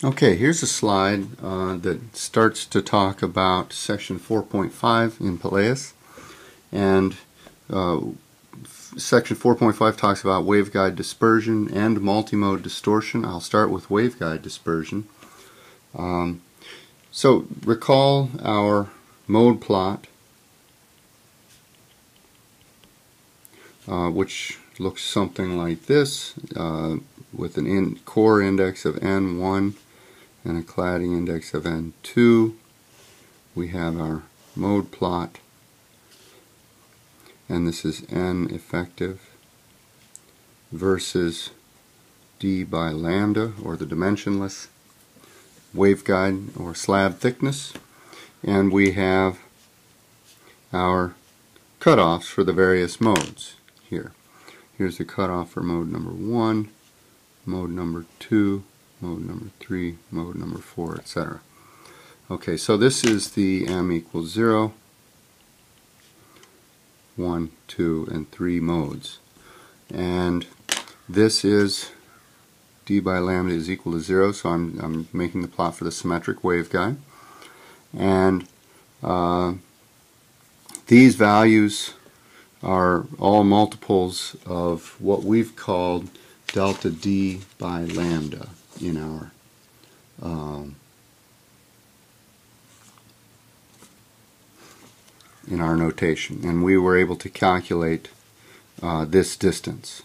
Okay, here's a slide that starts to talk about section 4.5 in PALEUS, and section 4.5 talks about waveguide dispersion and multimode distortion. I'll start with waveguide dispersion. So recall our mode plot, which looks something like this, with an core index of N1 and a cladding index of N2. We have our mode plot, and this is N effective versus D by lambda, or the dimensionless waveguide or slab thickness, and we have our cutoffs for the various modes here. Here's the cutoff for mode number 1, mode number 2, mode number 3, mode number 4, etc. Okay, so this is the M equals 0, 1, 2, and 3 modes. And this is D by lambda is equal to 0, so I'm making the plot for the symmetric waveguide. And these values are all multiples of what we've called delta D by lambda in our notation, and we were able to calculate this distance.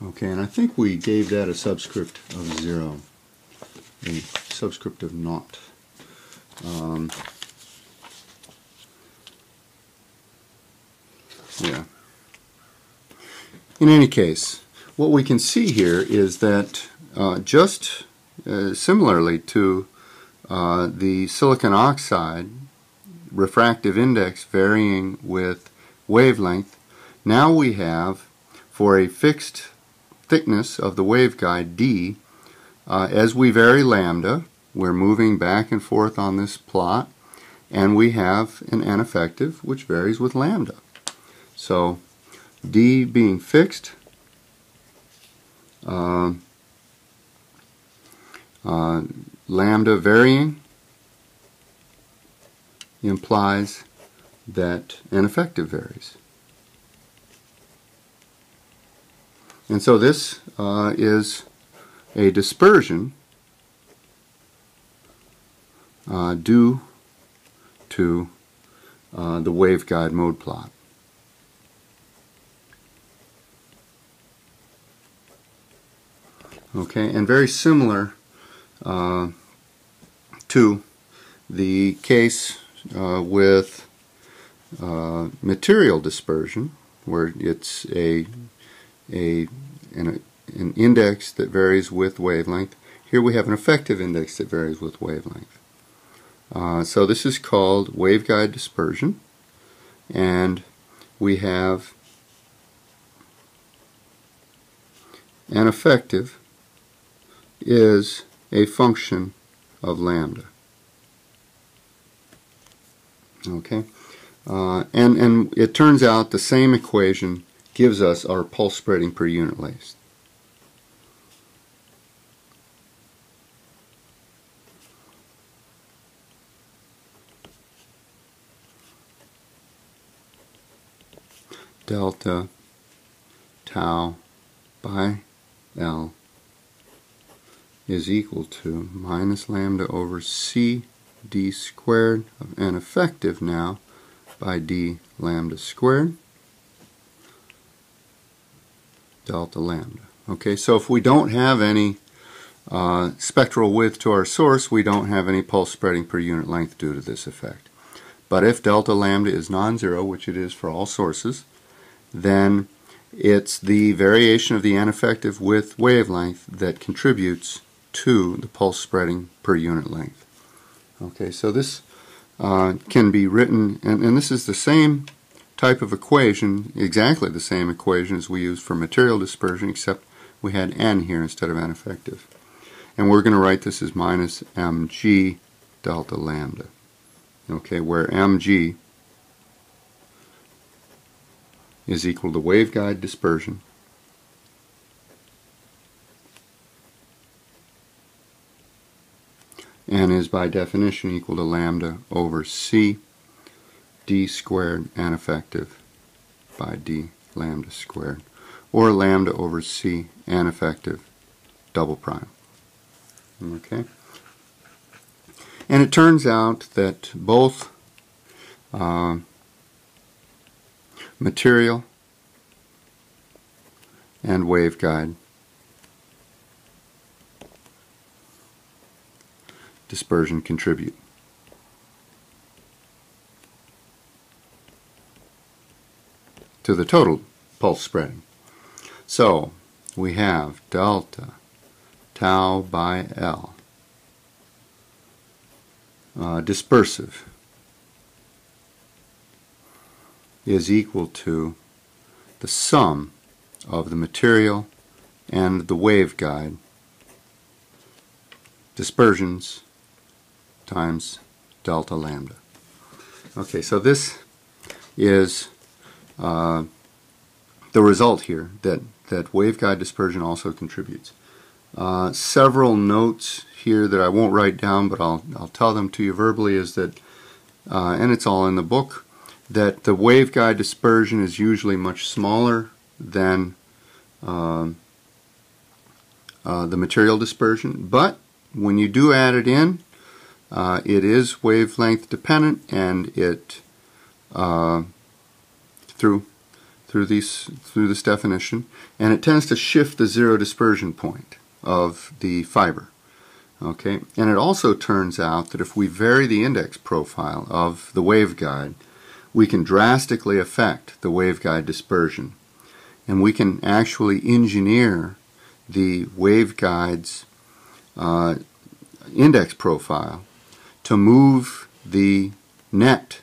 Okay, and I think we gave that a subscript of 0, a subscript of naught. Yeah. In any case, what we can see here is that just similarly to the silicon oxide refractive index varying with wavelength, now we have, for a fixed thickness of the waveguide D, as we vary lambda, we're moving back and forth on this plot, and we have an N effective which varies with lambda. So D being fixed, lambda varying implies that N effective varies. And so this is a dispersion due to the waveguide mode plot. Okay, and very similar to the case with material dispersion, where it's an index that varies with wavelength. Here we have an effective index that varies with wavelength. So this is called waveguide dispersion, and we have an effective is a function of lambda. Okay, and it turns out the same equation gives us our pulse spreading per unit length. Delta tau by L is equal to minus lambda over C D squared of N effective now by D lambda squared delta lambda. Okay, so if we don't have any spectral width to our source, we don't have any pulse spreading per unit length due to this effect. But if delta lambda is non-zero, which it is for all sources, then it's the variation of the N effective with wavelength that contributes to the pulse spreading per unit length. Okay, so this can be written, and this is the same type of equation, exactly the same equation as we used for material dispersion, except we had N here instead of N effective. And we're going to write this as minus mg delta lambda. Okay, where mg is equal to waveguide dispersion and is by definition equal to lambda over c d squared N effective by d lambda squared, or lambda over c N effective double prime. Okay? And it turns out that both material and waveguide dispersion contribute. To the total pulse spreading. So we have delta tau by L dispersive is equal to the sum of the material and the waveguide dispersions times delta lambda. Okay, so this is the result here, that waveguide dispersion also contributes. Several notes here that I won't write down, but I'll tell them to you verbally, is that, and it's all in the book, that the waveguide dispersion is usually much smaller than the material dispersion, but when you do add it in, it is wavelength dependent, and it through this definition, and it tends to shift the zero dispersion point of the fiber. Okay, and it also turns out that if we vary the index profile of the waveguide, we can drastically affect the waveguide dispersion, and we can actually engineer the waveguide's index profile to move the net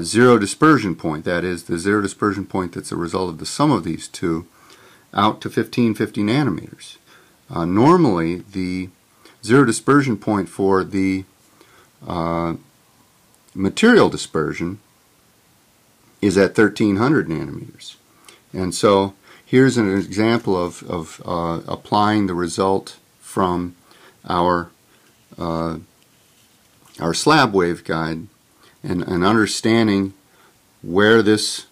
zero dispersion point, that is, the zero dispersion point that's a result of the sum of these two, out to 1550 nanometers. Normally, the zero dispersion point for the material dispersion is at 1300 nanometers. And so here's an example of applying the result from our slab waveguide and understanding where this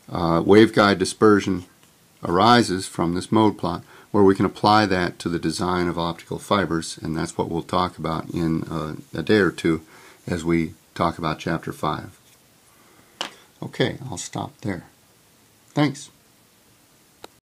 waveguide dispersion arises from this mode plot, where we can apply that to the design of optical fibers, and that's what we'll talk about in a day or two as we talk about Chapter 5. Okay, I'll stop there. Thanks.